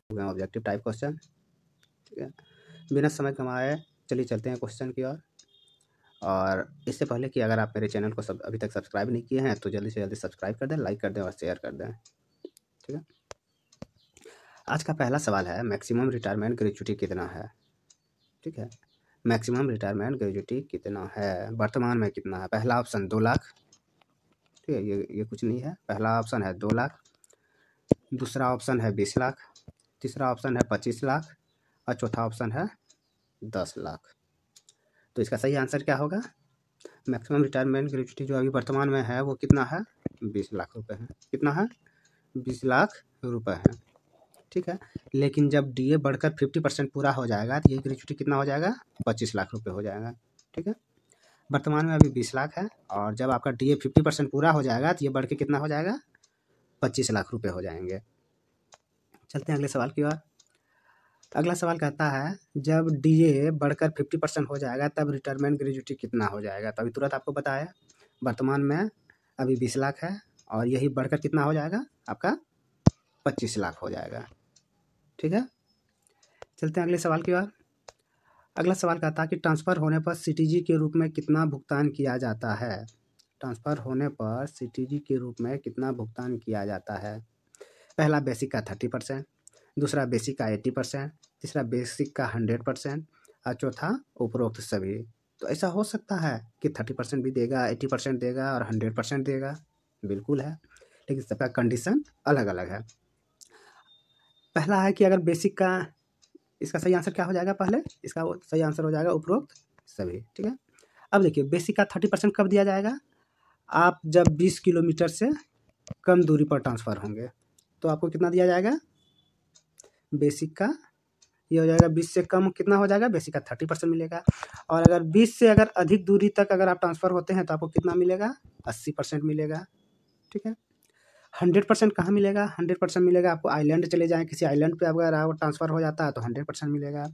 Objective type question. ठीक है, बिना समय गंवाए चलिए चलते हैं क्वेश्चन की ओर। और इससे पहले कि अगर आप मेरे चैनल को अभी तक सब्सक्राइब नहीं किए हैं तो जल्दी से जल्दी सब्सक्राइब कर दें, लाइक कर दें और शेयर कर दें। ठीक है, आज का पहला सवाल है मैक्सिमम रिटायरमेंट ग्रेजुटी कितना है। ठीक है, मैक्सिमम रिटायरमेंट ग्रेजुटी कितना है, वर्तमान में कितना है। पहला ऑप्शन 2 लाख। ठीक है, ये कुछ नहीं है। पहला ऑप्शन है 2 लाख, दूसरा ऑप्शन है 20 लाख, तीसरा ऑप्शन है 25 लाख और चौथा ऑप्शन है 10 लाख। तो इसका सही आंसर क्या होगा। मैक्सिमम रिटायरमेंट ग्रेजुटी जो अभी वर्तमान में है वो कितना है, 20 लाख रुपए है। कितना है, 20 लाख रुपए है। ठीक है, लेकिन जब डीए बढ़कर 50% पूरा हो जाएगा तो ये ग्रेजुटी कितना हो जाएगा, 25 लाख रुपए हो जाएगा। ठीक है, वर्तमान में अभी 20 लाख है और जब आपका डीए 50% पूरा हो जाएगा तो ये बढ़ के कितना हो जाएगा, 25 लाख रुपए हो जाएंगे। चलते हैं अगले सवाल की ओर। अगला सवाल कहता है जब डीए बढ़कर 50% हो जाएगा तब रिटायरमेंट ग्रेजुटी कितना हो जाएगा। तो अभी तुरंत आपको बताया, वर्तमान में अभी 20 लाख है और यही बढ़कर कितना हो जाएगा आपका, 25 लाख हो जाएगा। ठीक है, चलते हैं अगले सवाल की ओर। अगला सवाल कहता है कि ट्रांसफ़र होने पर सीटीजी के रूप में कितना भुगतान किया जाता है। ट्रांसफ़र होने पर सीटीजी के रूप में कितना भुगतान किया जाता है। पहला बेसिक का 30%, दूसरा बेसिक का 80%, तीसरा बेसिक का 100% और चौथा उपरोक्त सभी। तो ऐसा हो सकता है कि 30% भी देगा, 80% देगा और 100% देगा, बिल्कुल है, लेकिन सबका कंडीशन अलग अलग है। पहला है कि अगर बेसिक का, इसका सही आंसर क्या हो जाएगा, पहले इसका सही आंसर हो जाएगा उपरोक्त सभी। ठीक है, अब देखिए बेसिक का 30% कब दिया जाएगा, आप जब 20 किलोमीटर से कम दूरी पर ट्रांसफ़र होंगे तो आपको कितना दिया जाएगा, बेसिक का ये हो जाएगा 20 से कम कितना हो जाएगा, बेसिक का 30% मिलेगा। और अगर 20 से अगर अधिक दूरी तक अगर आप ट्रांसफ़र होते हैं तो आपको कितना मिलेगा, 80% मिलेगा। ठीक है, 100% कहाँ मिलेगा, 100% मिलेगा आपको आइलैंड चले जाएँ, किसी आइलैंड पे अगर आप ट्रांसफ़र हो जाता है तो 100% मिलेगा।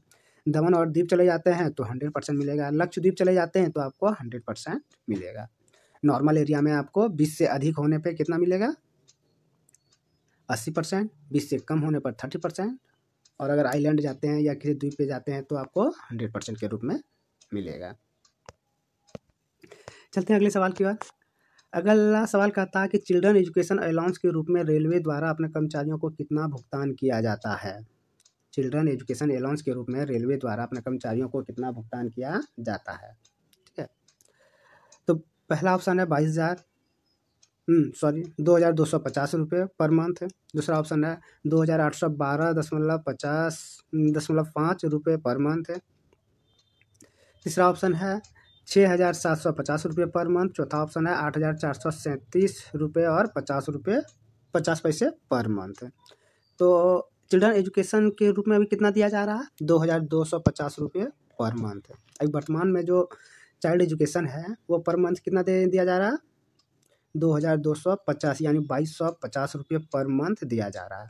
दमन और दीप चले जाते हैं तो 100% मिलेगा। लक्षद्वीप चले जाते हैं तो आपको 100% मिलेगा। नॉर्मल एरिया में आपको 20 से अधिक होने पे कितना मिलेगा, 80%, 20 से कम होने पर 30% और अगर आइलैंड जाते हैं या किसी द्वीप पे जाते हैं तो आपको 100% के रूप में मिलेगा। चलते हैं अगले सवाल की ओर। अगला सवाल कहता है कि चिल्ड्रन एजुकेशन अलाउंस के रूप में रेलवे द्वारा अपने कर्मचारियों को कितना भुगतान किया जाता है। चिल्ड्रन एजुकेशन अलाउंस के रूप में रेलवे द्वारा अपने कर्मचारियों को कितना भुगतान किया जाता है। ठीक है, तो पहला ऑप्शन है 2250 रुपये पर मंथ। दूसरा ऑप्शन है 2812.50.5 रुपये पर मंथ। तीसरा ऑप्शन है 6750 रुपये पर मंथ। चौथा ऑप्शन है 8437 रुपये और 50 पैसे पर मंथ। तो चिल्ड्रन एजुकेशन के रूप में अभी कितना दिया जा रहा है, 2250 रुपये पर मंथ। अभी वर्तमान में जो चाइल्ड एजुकेशन है वो पर मंथ कितना दिया जा रहा है, 2250 यानी 2250 रुपये पर मंथ दिया जा रहा है।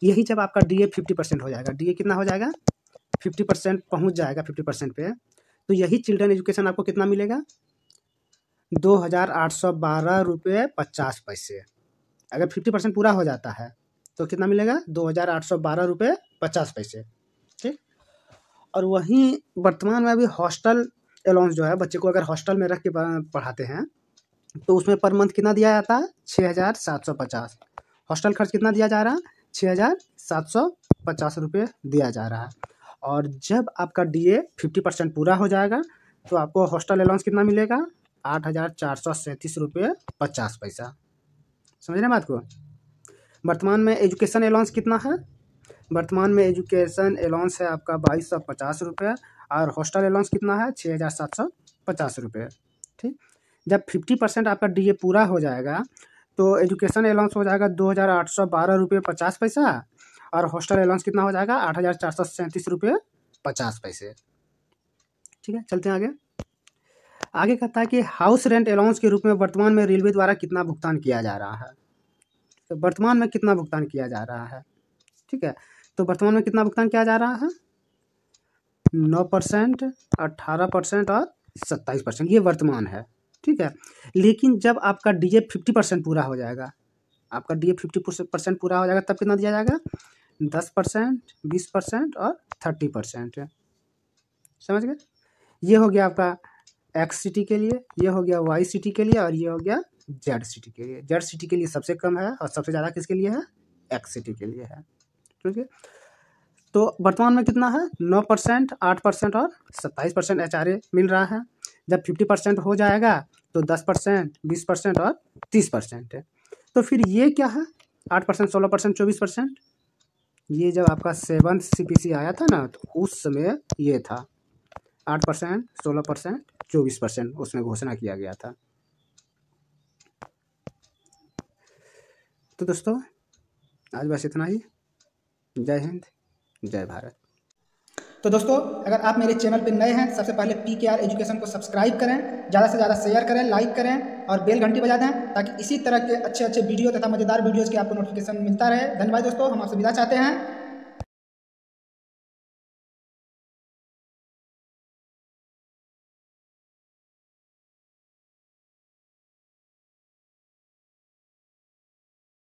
यही जब आपका डीए 50% हो जाएगा, डीए कितना हो जाएगा, 50% पहुँच जाएगा 50% पे, तो यही चिल्ड्रन एजुकेशन आपको कितना मिलेगा, 2812 रुपये 50 पैसे। अगर 50% पूरा हो जाता है तो कितना मिलेगा, 2812 रुपये 50 पैसे। ठीक, और वहीं वर्तमान में अभी हॉस्टल अलाउंस जो है, बच्चे को अगर हॉस्टल में रख के पढ़ाते हैं तो उसमें पर मंथ कितना दिया जाता है, 6750। हॉस्टल खर्च कितना दिया जा रहा है, 6750 रुपये दिया जा रहा है। और जब आपका डीए 50% पूरा हो जाएगा तो आपको हॉस्टल अलाउंस कितना मिलेगा, 8437 रुपये 50 पैसा। समझ रहे बात को। वर्तमान में एजुकेशन अलाउंस कितना है, वर्तमान में एजुकेशन अलाउंस है आपका 2250 रुपये और हॉस्टल अलाउंस कितना है, 6750 रुपये। ठीक, जब 50% आपका डीए पूरा हो जाएगा तो एजुकेशन अलाउंस हो जाएगा 2812 रुपये 50 पैसा और हॉस्टल अलाउंस कितना हो जाएगा, 8437 रुपये 50 पैसे। ठीक है, चलते हैं आगे। आगे कहता है कि हाउस रेंट अलाउंस के रूप में वर्तमान में रेलवे द्वारा कितना भुगतान किया जा रहा है। तो वर्तमान में कितना भुगतान किया जा रहा है। ठीक है, तो वर्तमान में कितना भुगतान किया जा रहा है, 9%, 18% और 27%, ये वर्तमान है। ठीक है, लेकिन जब आपका डीए 50% पूरा हो जाएगा, आपका डीए 50% पूरा हो जाएगा तब कितना दिया जाएगा, 10%, 20% और 30% है। समझ गए? ये हो गया आपका एक्स सिटी के लिए, ये हो गया वाई सिटी के लिए और ये हो गया जेड सिटी के लिए। जेड सिटी के लिए सबसे कम है और सबसे ज़्यादा किसके लिए है? एक्स सिटी के लिए है। ठीक है, तो वर्तमान में कितना है? 9%, 8% और 27% HRA मिल रहा है। जब 50% हो जाएगा तो 10%, 20% और 30% है। तो फिर ये क्या है? 8%, 16%, 24%। ये जब आपका 7th CPC आया था ना, तो उस समय ये था 8%, 16%, 24% उसमें घोषणा किया गया था। तो दोस्तों आज बस इतना ही। जय हिंद, जय भारत। तो दोस्तों अगर आप मेरे चैनल पर नए हैं, सबसे पहले PKR एजुकेशन को सब्सक्राइब करें, ज़्यादा से ज़्यादा शेयर करें, लाइक करें और बेल घंटी बजा दें, ताकि इसी तरह के अच्छे अच्छे वीडियो तथा मज़ेदार वीडियोज़ के आपको नोटिफिकेशन मिलता रहे। धन्यवाद दोस्तों, हम आपसे विदा चाहते हैं।